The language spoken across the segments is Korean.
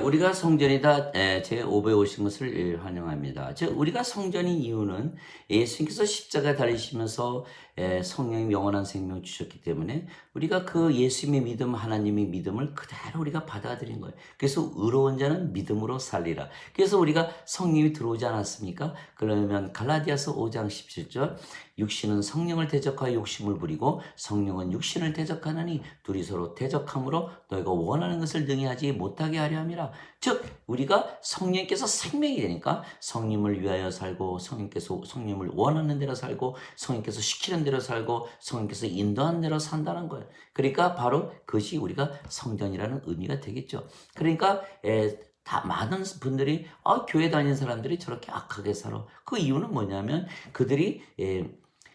우리가 성전이다 제 550 것을 환영합니다. 우리가 성전인 이유는 예수님께서 십자가에 달리시면서 성령님 영원한 생명을 주셨기 때문에 우리가 그 예수님의 믿음, 하나님의 믿음을 그대로 우리가 받아들인 거예요. 그래서 의로운 자는 믿음으로 살리라. 그래서 우리가 성령이 들어오지 않았습니까? 그러면 갈라디아서 5장 17절 육신은 성령을 대적하여 욕심을 부리고 성령은 육신을 대적하느니 둘이 서로 대적함으로 너희가 원하는 것을 능히 하지 못하게 하려 함이라. 즉 우리가 성령께서 생명이 되니까 성령을 위하여 살고 성령께서 성령을 원하는 대로 살고 성령께서 시키는 대로 살고 성령께서 인도하는 대로 산다는 거예요. 그러니까 바로 그것이 우리가 성전이라는 의미가 되겠죠. 그러니까 다 많은 분들이 교회 다니는 사람들이 저렇게 악하게 살아. 그 이유는 뭐냐면 그들이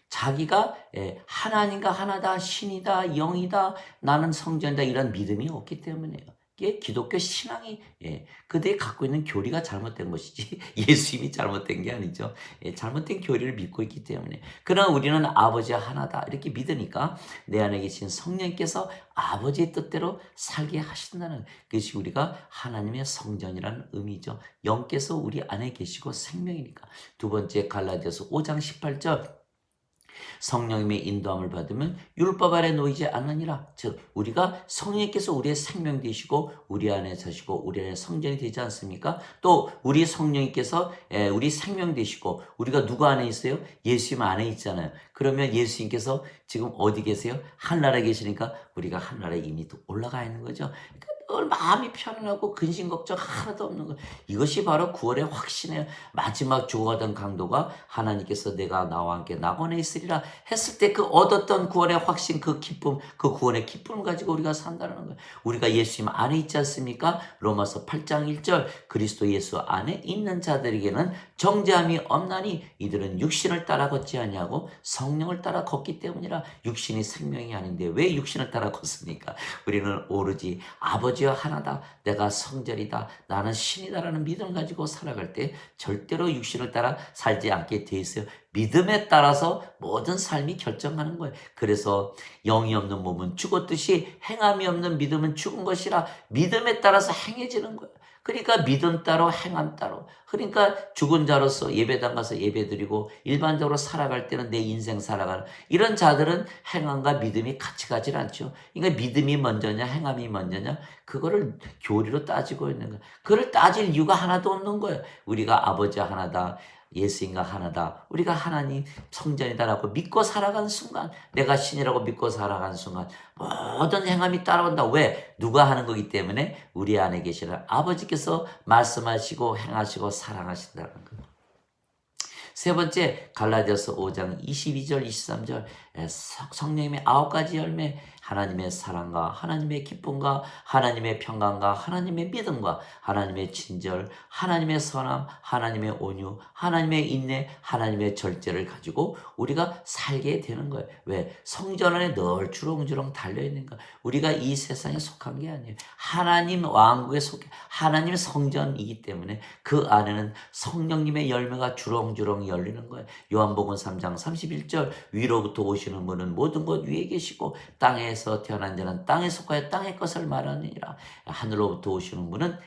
자기가 하나님과 하나다, 신이다, 영이다, 나는 성전이다 이런 믿음이 없기 때문이에요. 이게 기독교 신앙이 그들이 갖고 있는 교리가 잘못된 것이지 예수님이 잘못된 게 아니죠. 잘못된 교리를 믿고 있기 때문에. 그러나 우리는 아버지가 하나다 이렇게 믿으니까 내 안에 계신 성령께서 아버지의 뜻대로 살게 하신다는 것이 우리가 하나님의 성전이라는 의미죠. 영께서 우리 안에 계시고 생명이니까. 두 번째 갈라디아서 5장 18절 성령님의 인도함을 받으면 율법 아래 놓이지 않느니라. 즉 우리가 성령께서 우리의 생명 되시고 우리 안에 사시고 우리 안에 성전이 되지 않습니까? 또 우리 성령님께서 우리 생명 되시고 우리가 누구 안에 있어요? 예수님 안에 있잖아요. 그러면 예수님께서 지금 어디 계세요? 하늘나라에 계시니까 우리가 하늘나라에 이미 또 올라가 있는 거죠. 그러니까 늘 마음이 편안하고 근심 걱정 하나도 없는 거예요. 이것이 바로 구원의 확신이에요. 마지막 죽어가던 강도가 하나님께서 내가 나와 함께 낙원에 있으리라 했을 때 그 얻었던 구원의 확신, 그 기쁨, 그 구원의 기쁨을 가지고 우리가 산다는 거예요. 우리가 예수님 안에 있지 않습니까? 로마서 8장 1절 그리스도 예수 안에 있는 자들에게는 정죄함이 없나니 이들은 육신을 따라 걷지 아니하고 성령을 따라 걷기 때문이라. 육신이 생명이 아닌데 왜 육신을 따라 걷습니까? 우리는 오로지 아버지와 하나다, 내가 성전이다, 나는 신이다라는 믿음을 가지고 살아갈 때 절대로 육신을 따라 살지 않게 돼 있어요. 믿음에 따라서 모든 삶이 결정하는 거예요. 그래서 영이 없는 몸은 죽었듯이 행함이 없는 믿음은 죽은 것이라. 믿음에 따라서 행해지는 거예요. 그러니까 믿음 따로 행함 따로. 그러니까 죽은 자로서 예배당 가서 예배드리고 일반적으로 살아갈 때는 내 인생 살아가는 이런 자들은 행함과 믿음이 같이 가질 않죠. 그러니까 믿음이 먼저냐 행함이 먼저냐 그거를 교리로 따지고 있는 거예요. 그걸 따질 이유가 하나도 없는 거예요. 우리가 아버지 하나다. 예수인가 하나다. 우리가 하나님 성전이다라고 믿고 살아가는 순간, 내가 신이라고 믿고 살아가는 순간 모든 행함이 따라온다. 왜? 누가 하는 거기 때문에 우리 안에 계시는 아버지께서 말씀하시고 행하시고 사랑하신다는 거예요. 세 번째 갈라디아서 5장 22절 23절 성령님의 9가지 열매 하나님의 사랑과 하나님의 기쁨과 하나님의 평강과 하나님의 믿음과 하나님의 친절 하나님의 선함 하나님의 온유 하나님의 인내 하나님의 절제를 가지고 우리가 살게 되는 거예요. 왜? 성전 안에 늘 주렁주렁 달려있는 거예요. 우리가 이 세상에 속한 게 아니에요. 하나님 왕국에 속해 하나님의 성전이기 때문에 그 안에는 성령님의 열매가 주렁주렁 열리는 거예요. 요한복음 3장 31절 위로부터 오시는 분은 모든 것 위에 계시고 땅에서 태어난 자는 땅에 속하여 땅의 것을 말하느니라. 하늘로부터 오시는 분은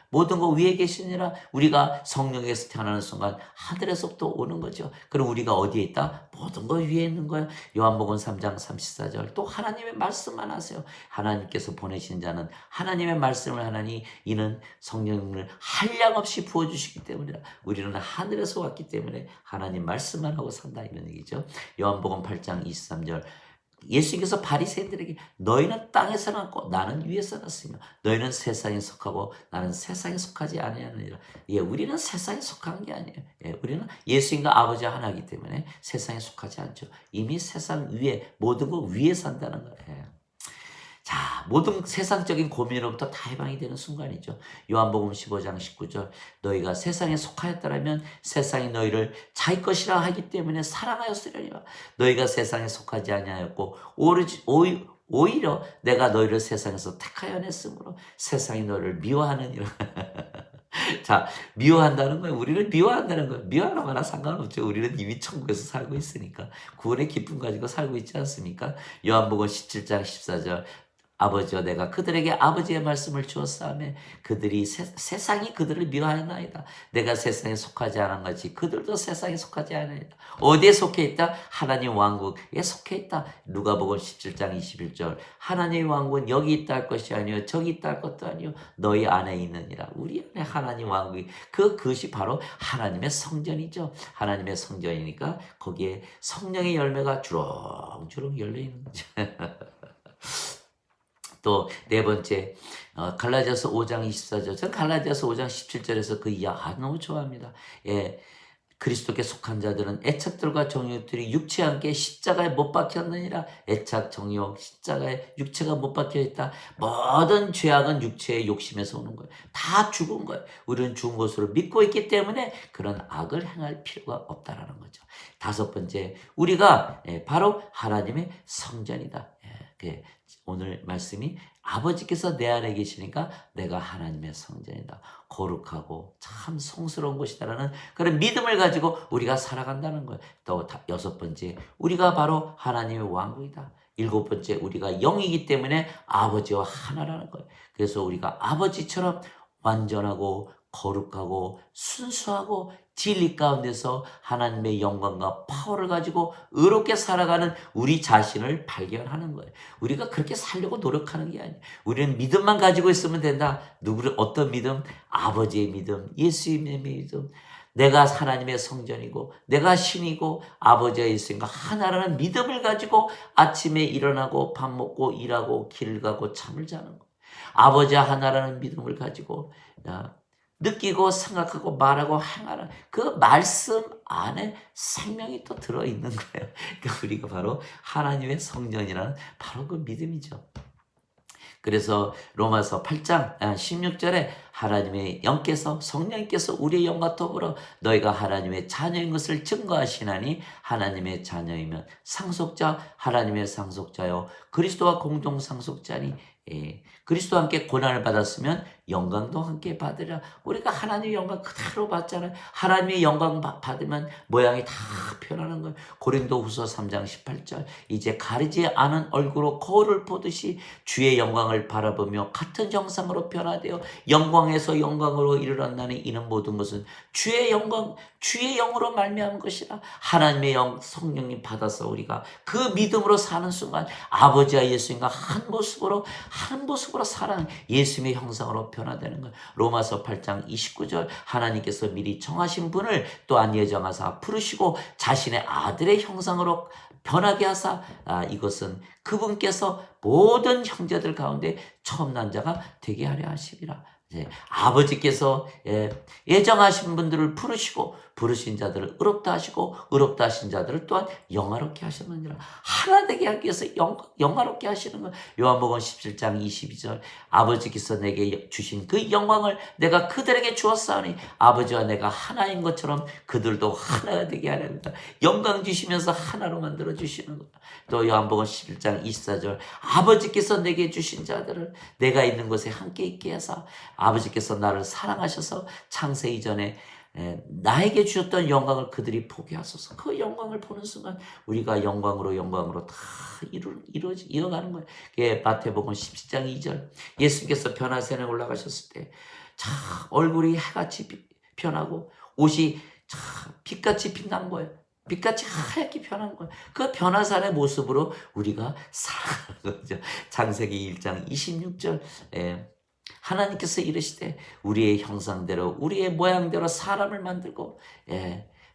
모든 것 위에 계시니라. 우리가 성령에서 태어나는 순간 하늘에서부터 오는 거죠. 그럼 우리가 어디에 있다? 모든 것 위에 있는 거예요. 요한복음 3장 34절 또 하나님의 말씀만 하세요. 하나님께서 보내신 자는 하나님의 말씀을 하나니 이는 성령을 한량없이 부어주시기 때문이라. 우리는 하늘에서 왔기 때문에 하나님 말씀만 하고 산다 이런 얘기죠. 요한복음 8장 23절 예수님께서 바리새인들에게 너희는 땅에서 났고 나는 위에서 났으며 너희는 세상에 속하고 나는 세상에 속하지 아니하느니라. 우리는 세상에 속한 게 아니에요. 우리는 예수님과 아버지 하나이기 때문에 세상에 속하지 않죠. 이미 세상 위에 모든 것 위에 산다는 거예요. 자, 모든 세상적인 고민으로부터 다 해방이 되는 순간이죠. 요한복음 15장 19절 너희가 세상에 속하였더라면 세상이 너희를 자기 것이라 하기 때문에 사랑하였으려니와 너희가 세상에 속하지 아니하였고 오히려 내가 너희를 세상에서 택하여 냈으므로 세상이 너희를 미워하느니라. 자, 미워한다는 거예요. 우리를 미워한다는 거예요. 미워하는 거나 상관없죠. 우리는 이미 천국에서 살고 있으니까 구원의 기쁨 가지고 살고 있지 않습니까? 요한복음 17장 14절 아버지와 내가 그들에게 아버지의 말씀을 주었사오매 그들이 세상이 그들을 미워하나이다. 내가 세상에 속하지 않은 것이 그들도 세상에 속하지 않으리다. 어디에 속해 있다? 하나님 왕국에 속해 있다. 누가복음 17장 21절. 하나님 왕국은 여기 있다 할 것이 아니요 저기 있다 할 것도 아니요 너희 안에 있느니라. 우리 안에 하나님 왕국이 그것이 바로 하나님의 성전이죠. 하나님의 성전이니까 거기에 성령의 열매가 주렁주렁 열려 있는 거죠. 또 네 번째 갈라디아서 5장 24절. 저는 갈라디아서 5장 17절에서 그 이야기 너무 좋아합니다. 예, 그리스도께 속한 자들은 애착들과 정욕들이 육체와 함께 십자가에 못 박혔느니라. 애착, 정욕, 십자가에 육체가 못 박혀있다. 모든 죄악은 육체의 욕심에서 오는 거예요. 다 죽은 거예요. 우리는 죽은 것으로 믿고 있기 때문에 그런 악을 행할 필요가 없다라는 거죠. 다섯 번째, 우리가 바로 하나님의 성전이다. 오늘 말씀이 아버지께서 내 안에 계시니까 내가 하나님의 성전이다. 거룩하고 참 성스러운 곳이다라는 그런 믿음을 가지고 우리가 살아간다는 거예요. 또 여섯 번째, 우리가 바로 하나님의 왕국이다. 일곱 번째, 우리가 영이기 때문에 아버지와 하나라는 거예요. 그래서 우리가 아버지처럼 완전하고 거룩하고 순수하고 진리 가운데서 하나님의 영광과 파워를 가지고 의롭게 살아가는 우리 자신을 발견하는 거예요. 우리가 그렇게 살려고 노력하는 게 아니에요. 우리는 믿음만 가지고 있으면 된다. 누구를 어떤 믿음? 아버지의 믿음, 예수님의 믿음. 내가 하나님의 성전이고 내가 신이고 아버지가 있으니까 하나라는 믿음을 가지고 아침에 일어나고 밥 먹고 일하고 길을 가고 잠을 자는 거예요. 아버지와 하나라는 믿음을 가지고 느끼고 생각하고 말하고 행하는 그 말씀 안에 생명이 또 들어있는 거예요. 그러니까 우리가 바로 하나님의 성전이라는 바로 그 믿음이죠. 그래서 로마서 8장 16절에 하나님의 영께서 성령께서 우리의 영과 더불어 너희가 하나님의 자녀인 것을 증거하시나니 하나님의 자녀이면 상속자 하나님의 상속자요 그리스도와 공동 상속자니 그리스도와 함께 고난을 받았으면 영광도 함께 받으라. 우리가 하나님의 영광 그대로 받잖아요. 하나님의 영광 받으면 모양이 다 변하는 거예요. 고린도후서 3장 18절 이제 가리지 않은 얼굴로 거울을 보듯이 주의 영광을 바라보며 같은 형상으로 변화되어 영광에서 영광으로 이르렀나니 이는 모든 것은 주의 영광 주의 영으로 말미암은 것이라. 하나님의 영 성령님 받아서 우리가 그 믿음으로 사는 순간 아버지와 예수님과 한 모습으로 살아가는 예수님의 형상으로 변화되는 거예요. 로마서 8장 29절 하나님께서 미리 정하신 분을 또한 예정하사 부르시고 자신의 아들의 형상으로 변하게 하사 이것은 그분께서 모든 형제들 가운데 처음 난 자가 되게 하려 하심이라. 아버지께서 예정하신 분들을 부르시고 부르신 자들을 의롭다 하시고 의롭다 하신 자들을 또한 영화롭게 하셨느니라. 하나 되게 하기 위해서 영화롭게 하시는 것. 요한복음 17장 22절 아버지께서 내게 주신 그 영광을 내가 그들에게 주었사오니 아버지와 내가 하나인 것처럼 그들도 하나가 되게 하려니까 영광 주시면서 하나로 만들어 주시는 것. 또 요한복음 11장 24절 아버지께서 내게 주신 자들을 내가 있는 곳에 함께 있게 하사 아버지께서 나를 사랑하셔서 창세 이전에 나에게 주셨던 영광을 그들이 보게 하소서. 그 영광을 보는 순간 우리가 영광으로 다 이어가는 거예요. 그게 마태복음 17장 2절 예수님께서 변화산에 올라가셨을 때 얼굴이 해같이 변하고 옷이 빛같이 빛난 거예요. 빛같이 하얗게 변한 거예요. 그 변화산의 모습으로 우리가 살아가는 거죠. 창세기 1장 26절 하나님께서 이르시되 우리의 형상대로 우리의 모양대로 사람을 만들고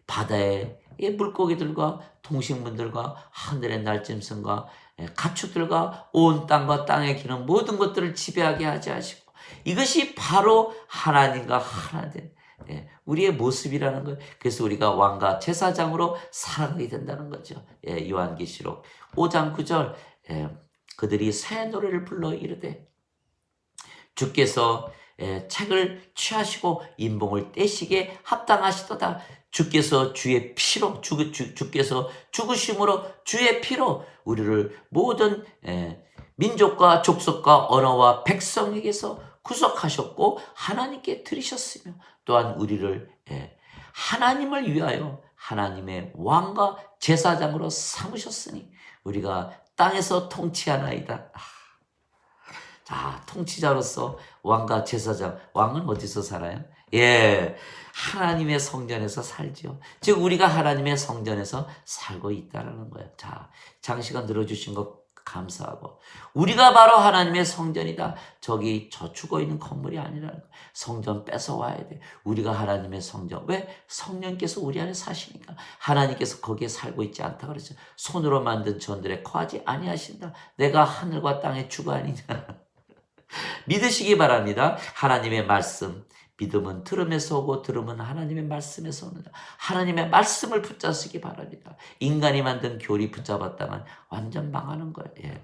바다의 물고기들과 동식물들과 하늘의 날짐승과 가축들과 온 땅과 땅에 기는 모든 것들을 지배하게 하지 하시고 이것이 바로 하나님과 하나 된 우리의 모습이라는 거예요. 그래서 우리가 왕과 제사장으로 살아가게 된다는 거죠. 요한계시록 5장 9절 그들이 새 노래를 불러 이르되 주께서 책을 취하시고 인봉을 떼시게 합당하시도다. 주께서 주의 피로 주께서 죽으심으로 주의 피로 우리를 모든 민족과 족속과 언어와 백성에게서 구속하셨고 하나님께 드리셨으며 또한 우리를 하나님을 위하여 하나님의 왕과 제사장으로 삼으셨으니 우리가 땅에서 통치하나이다. 자, 통치자로서 왕과 제사장, 왕은 어디서 살아요? 예, 하나님의 성전에서 살죠. 즉 우리가 하나님의 성전에서 살고 있다라는 거예요. 자, 장시간 들어주신 것 감사하고 우리가 바로 하나님의 성전이다. 저기 저 죽어 있는 건물이 아니라는 거예요. 성전 뺏어와야 돼. 우리가 하나님의 성전. 왜? 성령께서 우리 안에 사시니까. 하나님께서 거기에 살고 있지 않다 그랬죠. 손으로 만든 전들에 거하지 아니하신다. 내가 하늘과 땅의 주가 아니냐. 믿으시기 바랍니다. 하나님의 말씀. 믿음은 들음에서 오고 들음은 하나님의 말씀에서 오는다. 하나님의 말씀을 붙잡으시기 바랍니다. 인간이 만든 교리 붙잡았다면 완전 망하는 거예요. 예.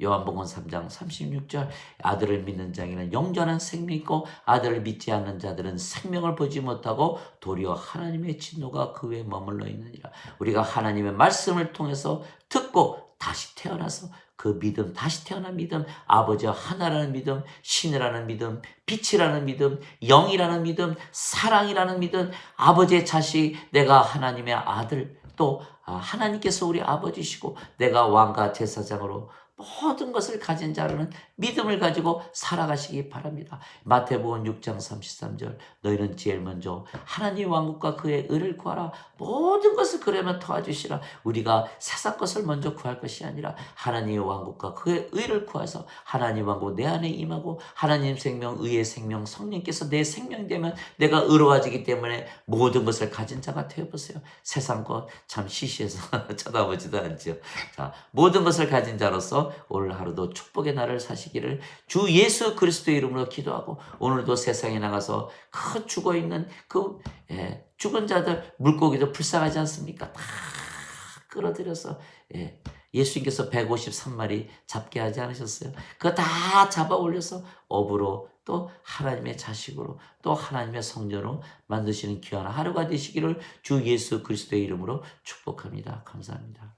요한복음 3장 36절 아들을 믿는 자에게는 영원한 생명이 있고 아들을 믿지 않는 자들은 생명을 보지 못하고 도리어 하나님의 진노가 그 위에 머물러 있느니라. 우리가 하나님의 말씀을 통해서 듣고 다시 태어나서 그 믿음, 다시 태어난 믿음, 아버지와 하나라는 믿음, 신이라는 믿음, 빛이라는 믿음, 영이라는 믿음, 사랑이라는 믿음, 아버지의 자식, 내가 하나님의 아들, 또 하나님께서 우리 아버지시고 내가 왕과 제사장으로 모든 것을 가진 자라는 믿음을 가지고 살아가시기 바랍니다. 마태복음 6장 33절 너희는 제일 먼저 하나님 왕국과 그의 의를 구하라. 모든 것을 그러면 도와주시라. 우리가 세상 것을 먼저 구할 것이 아니라 하나님의 왕국과 그의 의를 구해서 하나님 왕국 내 안에 임하고 하나님 생명, 의의 생명, 성령께서 내 생명이 되면 내가 의로워지기 때문에 모든 것을 가진 자가 되어보세요. 세상 것 참 시시해서 쳐다보지도 않죠. 자, 모든 것을 가진 자로서 오늘 하루도 축복의 날을 사시기를 주 예수 그리스도의 이름으로 기도하고 오늘도 세상에 나가서 그 죽어있는 그 죽은 자들 물고기도 불쌍하지 않습니까? 다 끌어들여서 예수님께서 153마리 잡게 하지 않으셨어요? 그거 다 잡아 올려서 업으로 또 하나님의 자식으로 또 하나님의 성전으로 만드시는 귀한 하루가 되시기를 주 예수 그리스도의 이름으로 축복합니다. 감사합니다.